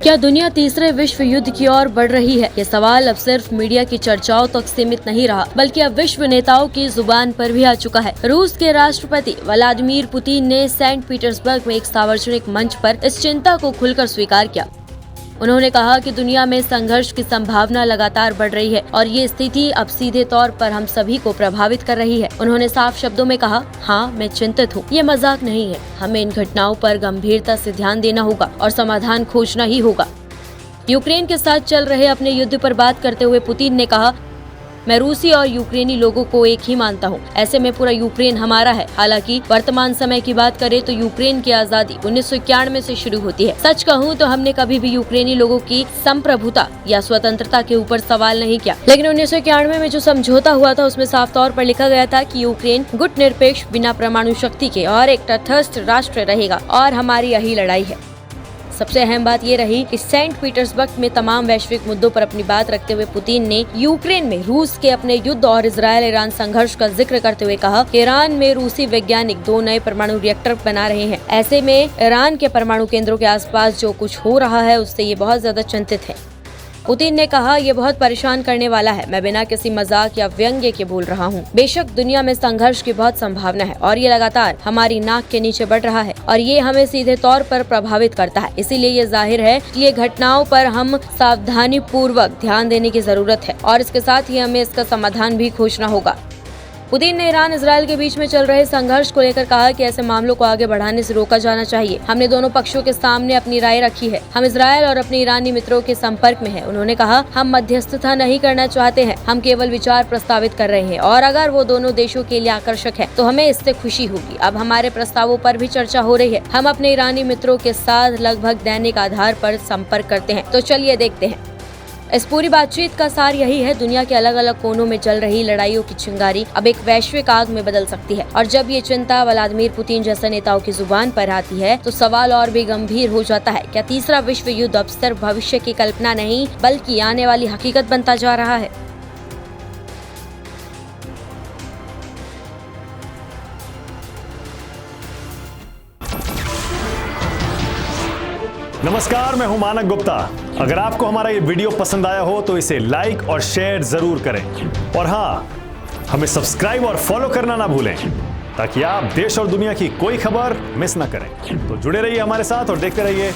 क्या दुनिया तीसरे विश्व युद्ध की ओर बढ़ रही है? ये सवाल अब सिर्फ मीडिया की चर्चाओं तक सीमित नहीं रहा, बल्कि अब विश्व नेताओं की जुबान पर भी आ चुका है। रूस के राष्ट्रपति व्लादिमीर पुतिन ने सेंट पीटर्सबर्ग में एक सार्वजनिक मंच पर इस चिंता को खुलकर स्वीकार किया। उन्होंने कहा कि दुनिया में संघर्ष की संभावना लगातार बढ़ रही है और ये स्थिति अब सीधे तौर पर हम सभी को प्रभावित कर रही है। उन्होंने साफ शब्दों में कहा, हाँ, मैं चिंतित हूँ। ये मजाक नहीं है। हमें इन घटनाओं पर गंभीरता से ध्यान देना होगा और समाधान खोजना ही होगा। यूक्रेन के साथ चल रहे अपने युद्ध पर बात करते हुए पुतिन ने कहा, मैं रूसी और यूक्रेनी लोगों को एक ही मानता हूँ। ऐसे में पूरा यूक्रेन हमारा है। हालांकि वर्तमान समय की बात करें तो यूक्रेन की आजादी 1991 से शुरू होती है। सच कहूँ तो हमने कभी भी यूक्रेनी लोगों की संप्रभुता या स्वतंत्रता के ऊपर सवाल नहीं किया, लेकिन 1991 में जो समझौता हुआ था उसमें साफ तौर पर लिखा गया था कि यूक्रेन गुट निरपेक्ष, बिना परमाणु शक्ति के और एक तटस्थ राष्ट्र रहेगा और हमारी यही लड़ाई है। सबसे अहम बात ये रही कि सेंट पीटर्सबर्ग में तमाम वैश्विक मुद्दों पर अपनी बात रखते हुए पुतिन ने यूक्रेन में रूस के अपने युद्ध और इजरायल ईरान संघर्ष का जिक्र करते हुए कहा कि ईरान में रूसी वैज्ञानिक 2 नए परमाणु रिएक्टर बना रहे हैं। ऐसे में ईरान के परमाणु केंद्रों के आसपास जो कुछ हो रहा है उससे ये बहुत ज्यादा चिंतित है। पुतिन ने कहा, ये बहुत परेशान करने वाला है। मैं बिना किसी मजाक या व्यंग्य के बोल रहा हूँ। बेशक दुनिया में संघर्ष की बहुत संभावना है और ये लगातार हमारी नाक के नीचे बढ़ रहा है और ये हमें सीधे तौर पर प्रभावित करता है। इसीलिए ये जाहिर है कि ये घटनाओं पर हम सावधानी पूर्वक ध्यान देने की जरूरत है और इसके साथ ही हमें इसका समाधान भी खोजना होगा। पुतिन ने ईरान इजरायल के बीच में चल रहे संघर्ष को लेकर कहा कि ऐसे मामलों को आगे बढ़ाने से रोका जाना चाहिए। हमने दोनों पक्षों के सामने अपनी राय रखी है। हम इजरायल और अपने ईरानी मित्रों के संपर्क में हैं। उन्होंने कहा, हम मध्यस्थता नहीं करना चाहते हैं, हम केवल विचार प्रस्तावित कर रहे हैं और अगर वो दोनों देशों के लिए आकर्षक है तो हमें इससे खुशी होगी। अब हमारे प्रस्तावों पर भी चर्चा हो रही है। हम अपने ईरानी मित्रों के साथ लगभग दैनिक आधार पर संपर्क करते हैं, तो चलिए देखते हैं। इस पूरी बातचीत का सार यही है, दुनिया के अलग अलग कोनों में चल रही लड़ाइयों की चिंगारी अब एक वैश्विक आग में बदल सकती है और जब ये चिंता व्लादिमीर पुतिन जैसे नेताओं की जुबान पर आती है तो सवाल और भी गंभीर हो जाता है। क्या तीसरा विश्व युद्ध अब सिर्फ भविष्य की कल्पना नहीं बल्कि आने वाली हकीकत बनता जा रहा है? नमस्कार, मैं हूं मानक गुप्ता। अगर आपको हमारा ये वीडियो पसंद आया हो तो इसे लाइक और शेयर जरूर करें और हाँ, हमें सब्सक्राइब और फॉलो करना ना भूलें ताकि आप देश और दुनिया की कोई खबर मिस ना करें। तो जुड़े रहिए हमारे साथ और देखते रहिए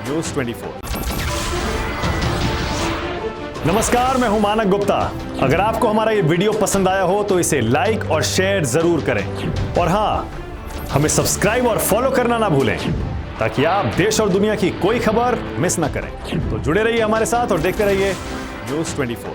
न्यूज़ 24। नमस्कार, मैं हूं मानक गुप्ता। अगर आपको हमारा ये वीडियो पसंद आया हो तो इसे लाइक और शेयर जरूर करें और हाँ, हमें सब्सक्राइब और फॉलो करना ना भूलें ताकि आप देश और दुनिया की कोई खबर मिस ना करें। तो जुड़े रहिए हमारे साथ और देखते रहिए न्यूज़ 24।